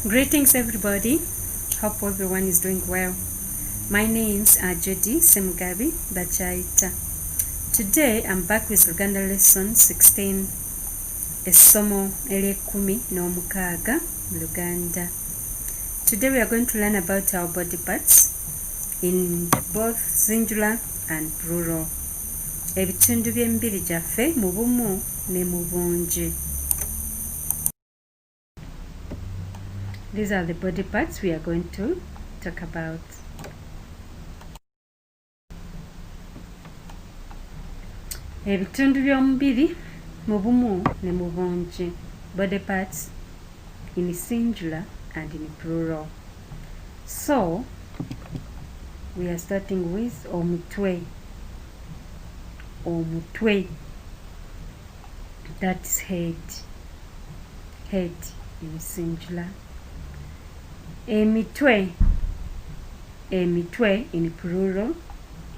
Greetings everybody, hope everyone is doing well. My names are Judy Semugabi Bachaita. Today I'm back with Luganda lesson 16, essomo ery'ekumi n'omukaaga Luganda. Today we are going to learn about our body parts in both singular and plural. Ebitundu by'emibiri gyaffe mu bumu ne mu bungi. These are the body parts we are going to talk about. Ebitundu by'omubiri mu bumu ne mu bungi. Body parts in singular and in plural. So, we are starting with omutwe. Omutwe. That's head. Head in singular. Emitwe. Emitwe in plural,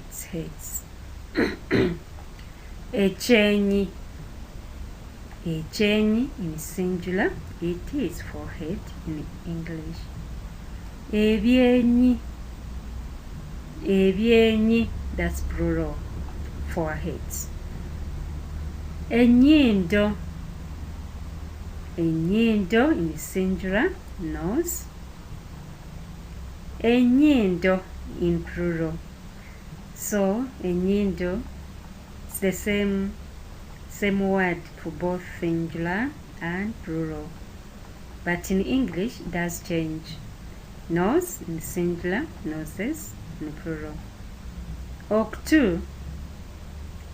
it's heads. Echenyi. Echenyi in singular, it is forehead in English. Ebyenyi. Ebyenyi, that's plural, foreheads. Enyindo. Enyindo in singular, nose. Enyindo in plural. So, enyindo is the same word for both singular and plural. But in English, it does change. Nose in singular, noses in plural. Octu.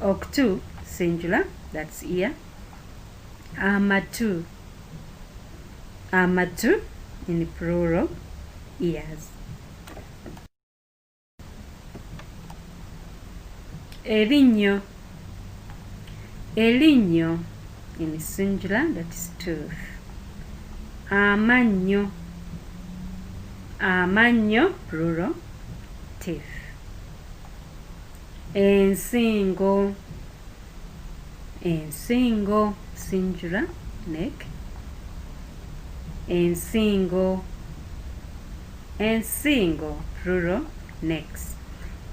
Octu, singular, that's ear. Amatu. Amatu in plural, ears. Erinyo. Erinyo in singular, that is tooth. Amanyo. Amanyo, plural, teeth. Ensingo. Ensingo, singular, neck. Ensingo. Ensingo, plural, necks.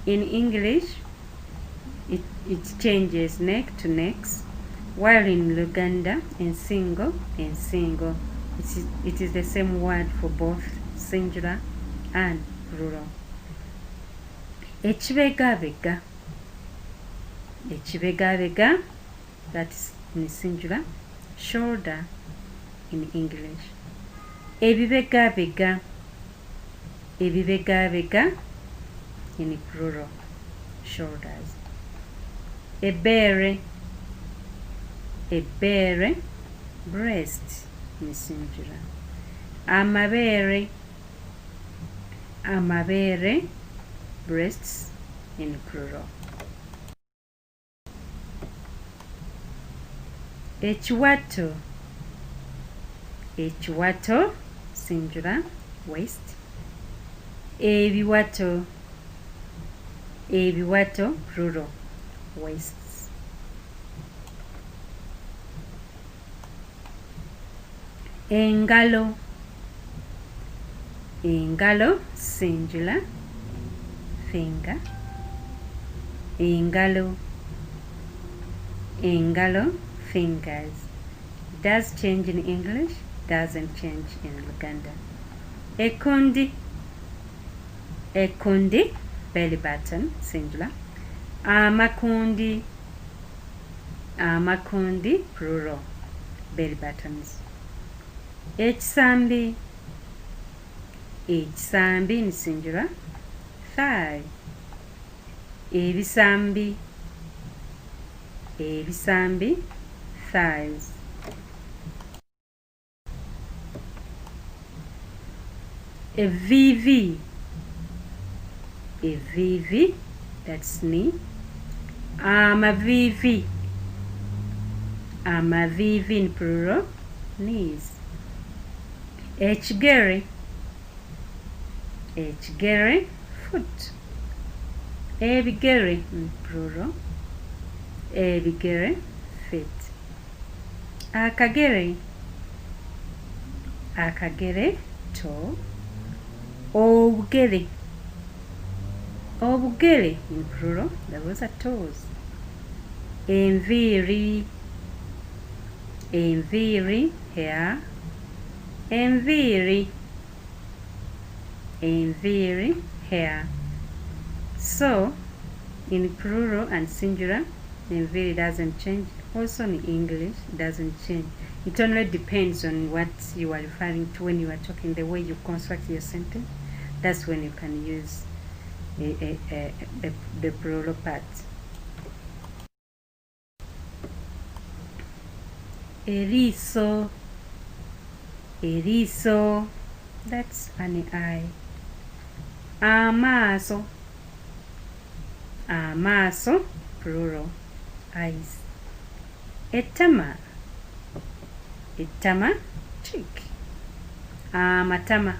In English, it changes neck to necks, while in Luganda, ensingo, ensingo. It is the same word for both singular and plural. Echibegabega. Echibegabega, that's in singular, shoulder in English. Ebibegabega. Ebibegabega in plural, shoulders. Ebere. Ebere, breast in singular. Amabere. Amabere, breasts in plural. Echiwato. Echiwato, singular, waist. Ebiwato. Ebiwato, plural, waists. Engalo. Engalo, singular, finger. Engalo. Engalo, fingers. Does change in English, doesn't change in Luganda. Ekundi. Ekundi, belly button, singular. Amakundi. Amakundi, plural, belly buttons. Echisambi. Echisambi in singular, thigh. Ebisambi. Ebisambi, thighs. Evivi. Evivi, that's knee. Amavivi. Amavivi in plural, knees. Echigere. Echigere, foot. Ebigere in plural. Ebigere, feet. Akagere. Akagere, Obuto. Obugere. Obugere in plural, those are toes. Enviiri. Enviiri, hair. Enviiri. Enviiri, hair. So, in plural and singular, enviiri doesn't change. Also in English, it doesn't change. It only depends on what you are referring to when you are talking, the way you construct your sentence. That's when you can use the plural part. Eriso. Eriso. That's an eye. Amaaso. Amaaso, plural, eyes. Ettama. Ettama, cheek. Amatama.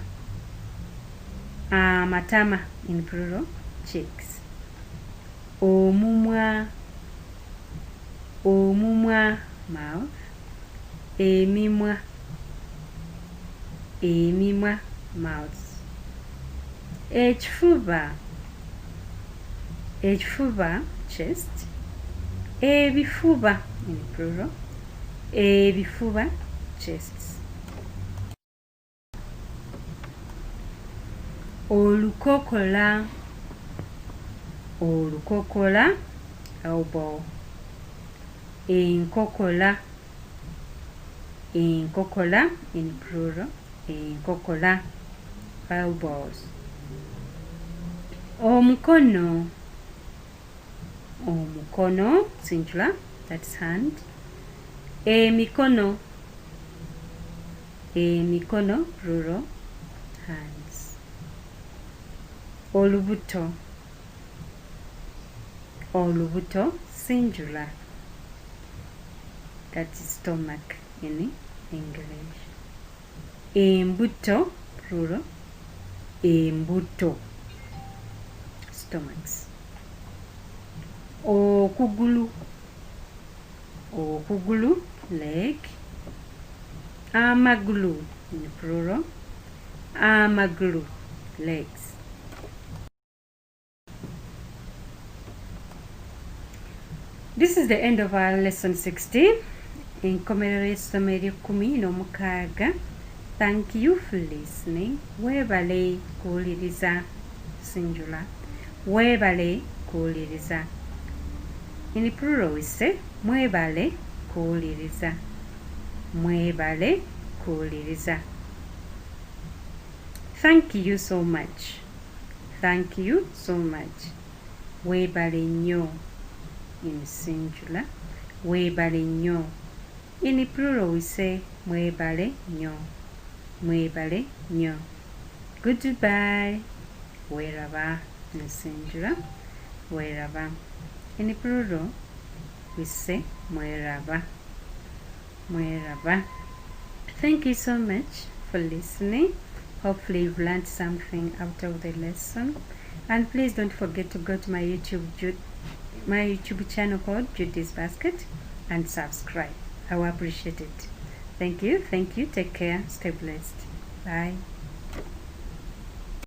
Amatama, in plural, cheeks. Omumwa. Omumwa, mouth. Emimwa. Emimwa, mouth. Ekifuba. Ekifuba, chest. Ebifuba, in plural. Ebifuba, chests. Olukokola. Olukokola, elbow. Enkokola. Enkokola, in plural. Enkokola, elbows. Omukono. Omukono, singular, that's hand. Emikono. Emikono, plural, hands. Olubuto. Olubuto, singular, that is stomach in English. Embuto, plural. Embuto, stomachs. Okugulu. Okugulu, leg. Amagulu, in plural. Amagulu, legs. This is the end of our lesson 16. Enkomerero essomo ery'ekkumi n'omukaaga. Thank you for listening. Weebale kuwuliriza, singular. Weebale kuwuliriza. In plural we say mwebale kuwuliriza. Mwebale kuwuliriza. Thank you so much. Thank you so much. Weebale nnyo, in singular. Weebale nnyo. In plural we say mwebale nnyo. Mwebale nnyo. Goodbye. Weeraba, in singular. Weeraba. In plural we say mweraba. Mweraba. Thank you so much for listening. Hopefully you've learned something out of the lesson. And please don't forget to go to my YouTube channel called Judy's Basket and subscribe. I will appreciate it. Thank you. Thank you. Take care. Stay blessed. Bye.